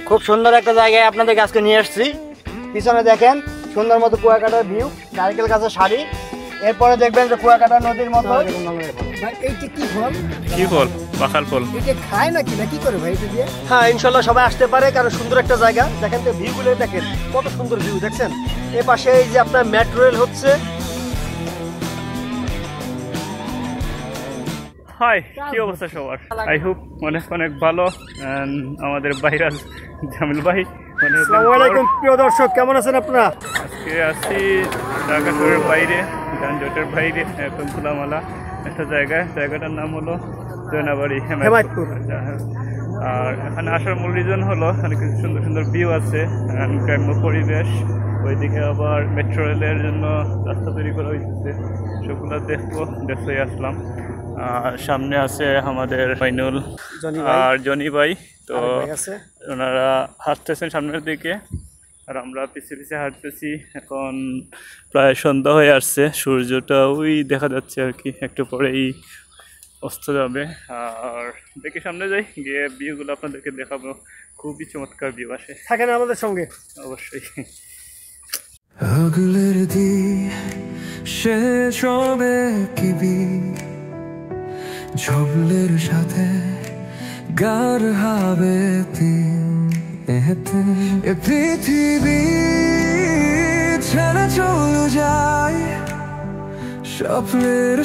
খুব সুন্দর একটা জায়গায় আপনাদেরকে আজকে নিয়ে আসছি। পিছনে দেখেন সুন্দর মতো কুয়াকাটার ভিউ, নারকেল গাছের শাড়ি। এরপরে দেখবেন যে কুয়াকাটা নদীর মতো। এইটা কি ফল? কি ফল? পাখাল ফল। এটা খায় নাকি না কি করে ভাই এটা দিয়ে? হ্যাঁ, ইনশাআল্লাহ সবাই আসতে পারে, কারণ সুন্দর একটা জায়গা। দেখেন তো ভিউগুলো, দেখেন কত সুন্দর ভিউ দেখছেন। এই পাশে এই যে আপনার মেট্রো রেল হচ্ছে। হাই, কি অবস্থা সবার? আই হোপ অনেক অনেক ভালো। আমাদের ভাইরাল জামিল ভাই, আসসালামু আলাইকুম প্রিয় দর্শক, কেমন আছেন আপনারা? আজকে আছি ঢাকা শহরের বাইরে, যানজটের বাইরে, এখন খোলামেলা একটা জায়গায়। জায়গাটার নাম হলো জয়নাবাড়ি, হেমায়তপুর। আর এখানে আসার মূল রিজন হলো অনেক সুন্দর সুন্দর ভিউ আছে, গ্রাম্য পরিবেশ। ওইদিকে আবার মেট্রো রেলের জন্য রাস্তা তৈরি করা হয়েছে, সেগুলো দেখবো, দেখতে আসলাম। আর সামনে আছে আমাদের ফাইনুল আর জনি ভাই, তো ওনারা হাঁটতেছেন সামনের দিকে আর আমরা পিছিয়ে পিছিয়ে হাঁটতেছি। এখন প্রায় সন্ধ্যা হয়ে আসছে, সূর্যটা ওই দেখা যাচ্ছে আর কি, একটু পরেই অস্ত যাবে। আর দেখে সামনে যাই, গিয়ে ভিউগুলো আপনাদেরকে দেখাবো। খুবই চমৎকার ভিউ আসে, থাকেন আমাদের সঙ্গে অবশ্যই। ঝুমলের সাথে গার হবে এ পৃথিবী ছেড়ে চলে যায়, স্বপ্নের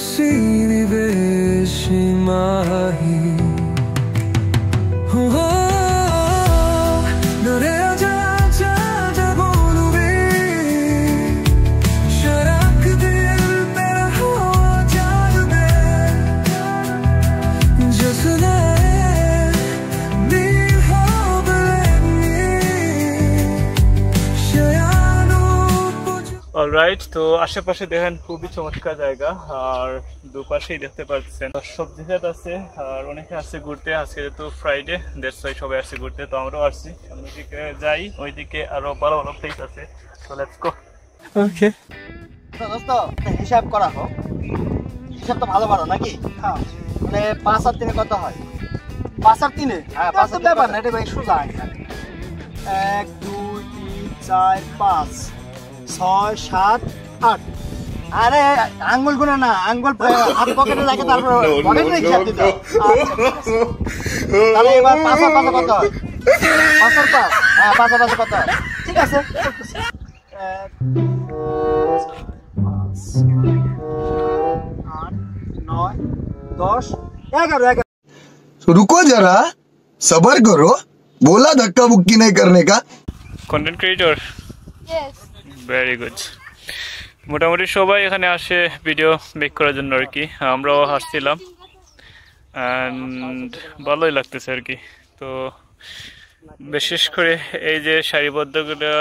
সীমাহি অলরাইট, তো আশেপাশে দেখেন খুবই চমৎকার জায়গা, আর দুপাশেই দেখতে পাচ্ছেন সবজি ক্ষেত আছে, আর অনেকে আসছে ঘুরতে। আজকে যেহেতু ফ্রাইডে, দ্যাটস ওয়াই সবাই আসছে ঘুরতে, তো আমরাও আসছি। সামনের দিকে যাই, ওইদিকে আরো ভালো ভালো প্লেস আছে, তো লেটস গো। ওকে দোস্ত, হিসাব করা হোক, হিসাব তো ভালো পারো নাকি? হ্যাঁ, মানে 5 আর 3 কত হয়? 5 আর 3? হ্যাঁ, 5 আর ব্যাপার না, এটা ভাই সোজা। 1 2 3 4 5 6 7 8। আরে আঙ্গুল গুনা না, আঙ্গুল হাত পকেটে রাখে, তারপর পকেটে হিসাব দিতে। তাহলে এবার 5 আর 5 কত হয়? 5 আর 5, হ্যাঁ 5 আর 5 কত হয়? ঠিক আছে, 1 8 9 10 11। रुको जरा, सबर करो, बोला धक्का मुक्की नहीं करने का। Content creator, very good. মোটামুটি সবাই এখানে আসে ভিডিও মেক করার জন্য আর কি, আমরাও আসছিলাম, অ্যান্ড ভালোই লাগতেছে আর কি। তো বিশেষ করে এই যে সারিবদ্ধগুলো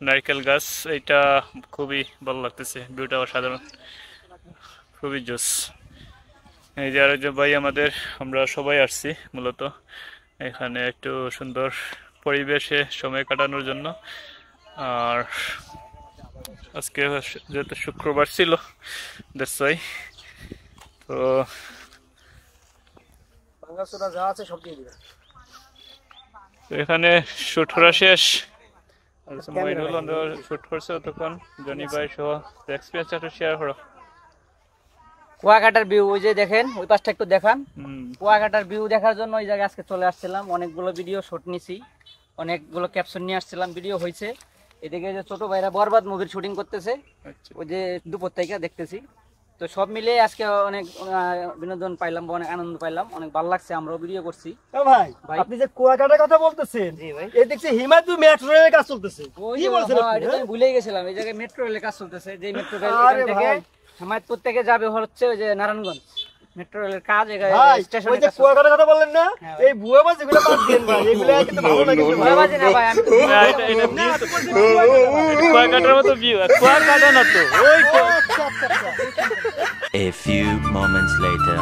নারকেল গাছ, এটা খুবই ভালো লাগতেছে, ভিউটা অসাধারণ, খুবই জোস। এই যে আরেকজন ভাই আমাদের, আমরা সবাই আসছি মূলত এখানে একটু সুন্দর পরিবেশে সময় কাটানোর জন্য। আর আজকে যেহেতু শুক্রবার ছিল, দ্যাটস ওয়াই। তো এখানে শুট করা শেষ, শুট করছে তখন জনি ভাই সহ এক্সপিরিয়েন্স একটু শেয়ার করো। কুয়াকাটার ভিউ ওই যে দেখেন, ওই পাশটা একটু দেখান। কুয়াকাটার ভিউ দেখার জন্য ওই জায়গায় আজকে চলে আসছিলাম। অনেকগুলো ভিডিও শুট নিছি, অনেকগুলো ক্যাপশন নিয়ে আসছিলাম, ভিডিও হয়েছে। এদিকে যে ছোট ভাইরা বরবাদ মুভির শুটিং করতেছে, ওই যে দুপুর থেকে দেখতেছি। তো সব মিলে আজকে অনেক বিনোদন পাইলাম, অনেক আনন্দ পাইলাম, অনেক ভালো লাগছে। আমরাও ভিডিও করছি। ভাই আপনি যে কুয়াকাটার কথা বলতেছেন, এই দেখছি হিমায়তপুর মেট্রো রেলের কাজ চলতেছে। কি বলছেন? এটা আমি ভুলেই গেছিলাম, এই জায়গায় মেট্রো রেলের কাজ চলতেছে। যে মেট্রো রেল এখান থেকে হিমায়তপুর থেকে যাবে হচ্ছে ওই যে নারায়ণগঞ্জ, মেট্রো রেলের কাজ। স্টেশন ওই যে কুয়াকাটার কথা বললেন না, এই বুয়াবাজি গুলো বাদ দেন ভাই, এগুলো কিন্তু ভালো লাগে। বুয়াবাজি না ভাই, আমি কুয়াকাটার মতো ভিউ, কুয়াকাটা না তো ওই। A few moments later.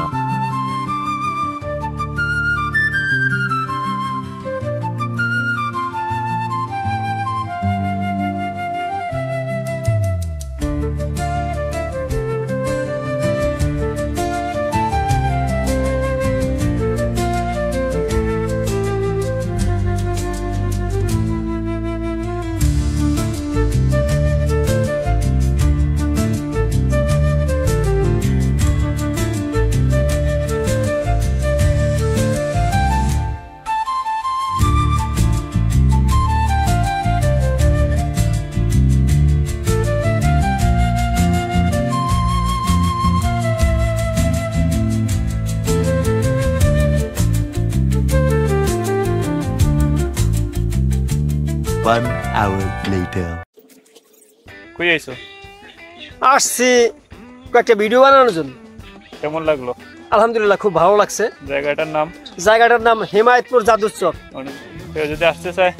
1 hour later. কই আইছো? আসছি কয়েকটা ভিডিও বানানোর জন্য। কেমন লাগলো? আলহামদুলিল্লাহ খুব ভালো লাগছে। জায়গাটার নাম? জায়গাটার নাম হেমায়েতপুর জাদুর চক। কেউ যদি আসতে চায়?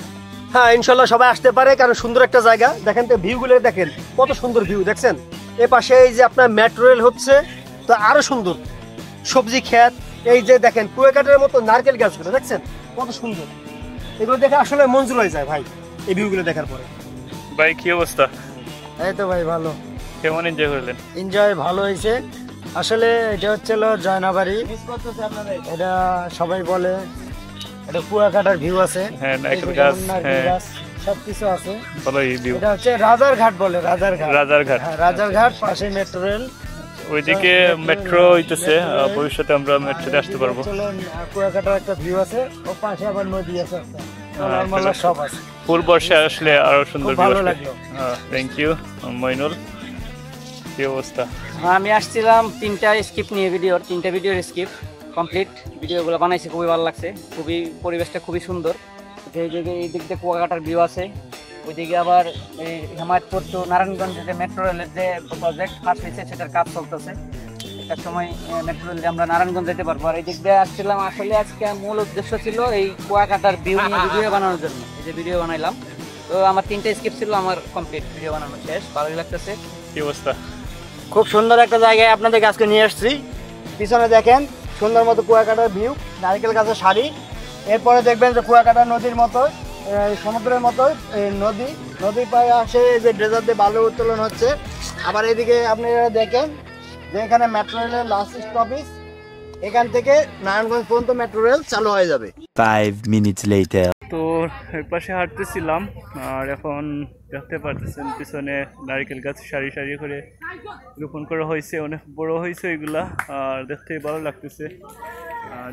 হ্যাঁ ইনশাল্লাহ সবাই আসতে পারে, কারণ সুন্দর একটা জায়গা। দেখেন তো ভিউগুলো দেখেন, কত সুন্দর ভিউ দেখছেন। এ পাশে এই যে আপনার মেট্রো রেল হচ্ছে, তো আরো সুন্দর সবজি ক্ষেত। এই যে দেখেন কুয়াকাটার মতো নারকেল গাছগুলো দেখছেন কত সুন্দর। এগুলো দেখে আসলে মন জুড়ে যায় ভাই, এই ভিউগুলো দেখার পরে। ভাই কি অবস্থা? এই তো ভাই ভালো। কেমন এনজয় করলেন? এনজয় ভালো হয়েছে। আসলে এটা হচ্ছিল জয়নাবাড়ি, এটা সবাই বলে এটা কুয়াকাটার ভিউ আছে। হ্যাঁ নারকেল গাছ, হ্যাঁ সবকিছু আছে। ভালোই ভিউ। এটা হচ্ছে রাজারঘাট বলে, রাজারঘাট। রাজারঘাট, হ্যাঁ রাজারঘাট, পাশে মেট্রো রেল। ওইদিকে মেট্রো হইতেছে, ভবিষ্যতে আমরা মেট্রোতে আসতে পারবো। কুয়াকাটার একটা ভিউ আছে, ও পাশে আবার নদী আছে একটা, সব আছে। ফুল বর্ষা আসলে আরো সুন্দর ভিউ ভালো আসবে। লাগলো। Thank you Mainul. কি অবস্থা? আমি আসছিলাম 3টা স্কিপ নিয়ে, তিনটা ভিডিওর স্কিপ কমপ্লিট। ভিডিওগুলো বানাইছি, খুবই ভালো লাগছে। খুবই পরিবেশটা খুবই সুন্দর। এই দিক দিয়ে কুয়াকাটার ভিউ আছে, ওইদিকে আবার এই হেমায়তপুর টু নারায়ণগঞ্জের যে মেট্রো রেলের যে প্রজেক্ট ফার্স্ট হয়েছে সেটার কাজ চলতেছে। একটা সময় মেট্রো রেলে আমরা নারায়ণগঞ্জ যেতে পারবো। আর এই দিক দিয়ে আসছিলাম, আসলে আজকে মূল উদ্দেশ্য ছিল এই কুয়াকাটার ভিউ নিয়ে ভিডিও বানানোর জন্য। এই যে ভিডিও বানাইলাম, তো আমার 3টা স্কিপ ছিল, আমার কমপ্লিট ভিডিও বানানো শেষ। ভালোই লাগতেছে। কি অবস্থা? খুব সুন্দর একটা জায়গায় আপনাদেরকে আজকে নিয়ে আসছি। পিছনে দেখেন সুন্দর মতো কুয়াকাটার ভিউ, নারকেল গাছের সারি। এরপরে দেখবেন যে কুয়াকাটা নদীর মতো, সমুদ্রের মতো নদীর পায়ে আসে যে ড্রেজার দিয়ে বালু উত্তোলন হচ্ছে। আবার এদিকে আপনারা দেখেন যে এখানে মেট্রো রেলের লাস্ট স্টপেজ, এখান থেকে নারায়ণগঞ্জ পর্যন্ত মেট্রো রেল চালু হয়ে যাবে। 5 minutes later. তো এর পাশে হাঁটতেছিলাম, আর এখন দেখতে পারতেছেন পিছনে নারকেল গাছ সারি সারি করে রোপণ করা হয়েছে, অনেক বড় হয়েছে এগুলা, আর দেখতে ভালো লাগতেছে।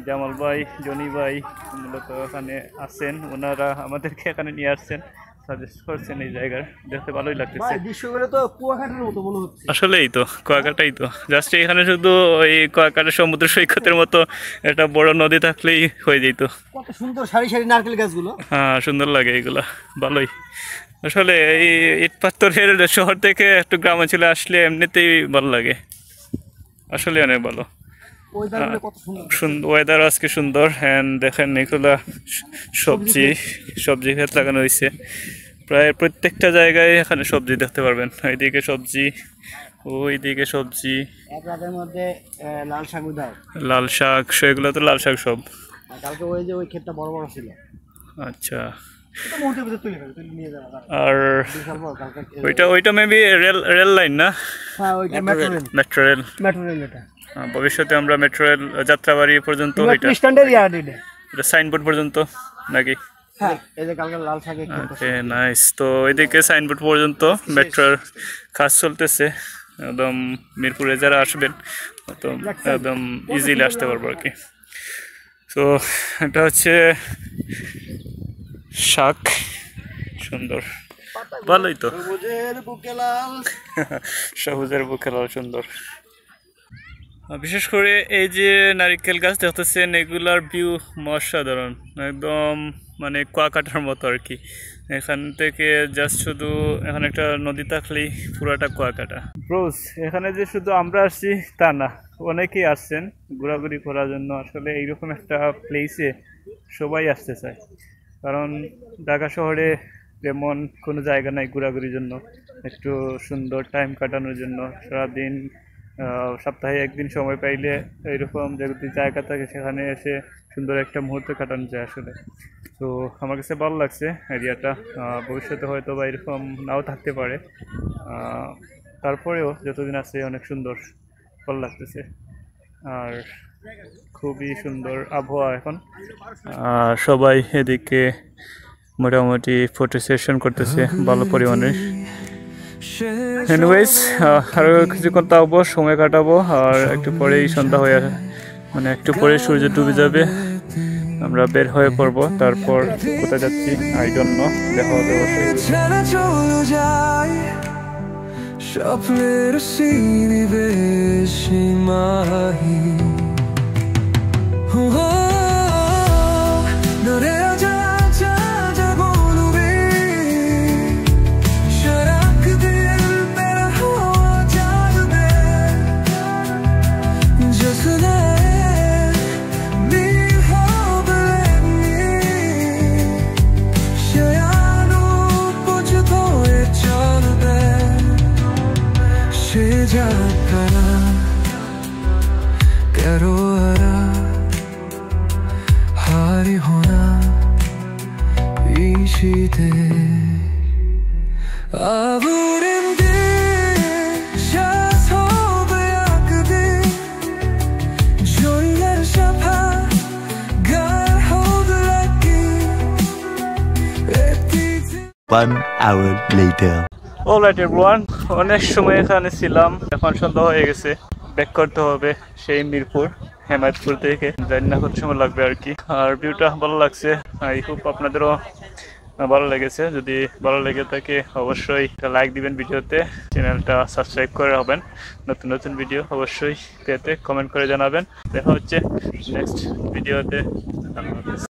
জামাল ভাই, জনি ভাই মূলত এখানে আছেন, ওনারা আমাদেরকে এখানে নিয়ে আসছেন, সাজেস্ট করছেন এই জায়গার। দেখতে ভালোই লাগতেছে। দৃশ্যগুলো তো কুয়াকাটার মতো মনে হচ্ছে। আসলেই তো কুয়াকাটাই তো, জাস্ট এখানে শুধু ওই কুয়াকাটা সমুদ্র সৈকতের মতো একটা বড় নদী থাকলেই হয়ে যেত। কত সুন্দর সারি সারি নারকেল গাছগুলো। হ্যাঁ সুন্দর লাগে এগুলা, ভালোই। আসলে এই ইট পাথরের শহর থেকে একটু গ্রামাঞ্চলে আসলে এমনিতেই ভালো লাগে, আসলে অনেক ভালো। ওয়েদার আজকে সুন্দর। অ্যান্ড দেখেন এগুলা সবজি ক্ষেত লাগানো হয়েছে, প্রায় প্রত্যেকটা জায়গায় এখানে সবজি দেখতে পারবেন। এইদিকে সবজি, ওইদিকে সবজি, মধ্যে লাল শাক, লাল শাক, সেগুলো তো লাল শাক সব। কালকে ওই যে ওই ক্ষেতটা বড় বড় ছিল। আচ্ছা, আর ওইটা মেবি রেল লাইন না? হ্যাঁ ওইটা মেট্রো রেল। এটা ভবিষ্যতে আমরা মেট্রো রেল যাত্রাবাড়ি পর্যন্ত, এটা সাইনবোর্ড পর্যন্ত নাকি? হ্যাঁ এই যে কালকে লাল শাক। Okay nice. তো এদিকে সাইনবোর্ড পর্যন্ত মেট্রোর কাজ চলতেছে। একদম মিরপুরে যারা আসবেন তো একদম ইজিলি আসতে পারবো আর কি। তো এটা হচ্ছে শাক, সুন্দর, ভালোই তো। সবুজের বুকে লাল, সুন্দর। বিশেষ করে এই যে নারিকেল গাছ দেখতেছেন, এগুলার ভিউ অসাধারণ, একদম মানে কুয়াকাটার মতো আর কি। এখান থেকে জাস্ট শুধু এখানে একটা নদী থাকলেই পুরাটা কুয়াকাটা। ব্রোস, এখানে যে শুধু আমরা আসছি তা না, অনেকেই আসছেন ঘোরাঘুরি করার জন্য। আসলে এইরকম একটা প্লেসে সবাই আসতে চায়, কারণ ঢাকা শহরে যেমন কোনো জায়গা নাই ঘোরাঘুরির জন্য, একটু সুন্দর টাইম কাটানোর জন্য। সারাদিন সপ্তাহে একদিন সময় পাইলে এইরকম যদি জায়গা থাকে সেখানে এসে সুন্দর একটা মুহূর্ত কাটানো যায় আসলে। তো আমার কাছে ভালো লাগছে এরিয়াটা। ভবিষ্যতে হয়তো বা এরকম নাও থাকতে পারে, তারপরেও যতদিন আছে অনেক সুন্দর, ভালো লাগতেছে। আর খুবই সুন্দর আবহাওয়া এখন, সবাই এদিকে মোটামুটি ফটো সেশন করতেছে ভালো পরিমাণে। এনিওয়েজ আরও কিছুক্ষণ থাকবো, সময় কাটাবো, আর একটু পরেই সন্ধ্যা হয়ে মানে একটু পরে সূর্য ডুবে যাবে, আমরা বের হয়ে পড়বো। তারপর কোথায় যাচ্ছি আই ডোন্ট নো, দেখা হবে অবশ্যই। স্বপ্নের সিনিবেশি Mahi 시작하나 때로하라 하리호나 이 시대 아부린 샤소브 야크디 졸레 샤파1 hour later. Alright everyone, অনেক সময় এখানে ছিলাম, এখন সন্ধ্যা হয়ে গেছে। ব্যাক করতে হবে সেই মিরপুর হেমায়তপুর থেকে, জানি না কত সময় লাগবে আর কি। আর ভিউটা ভালো লাগছে, আই হোপ আপনাদেরও ভালো লেগেছে। যদি ভালো লেগে থাকে অবশ্যই লাইক দিবেন ভিডিওতে, চ্যানেলটা সাবস্ক্রাইব করে রাখবেন। নতুন নতুন ভিডিও অবশ্যই পেতে কমেন্ট করে জানাবেন। দেখা হচ্ছে নেক্সট ভিডিওতে।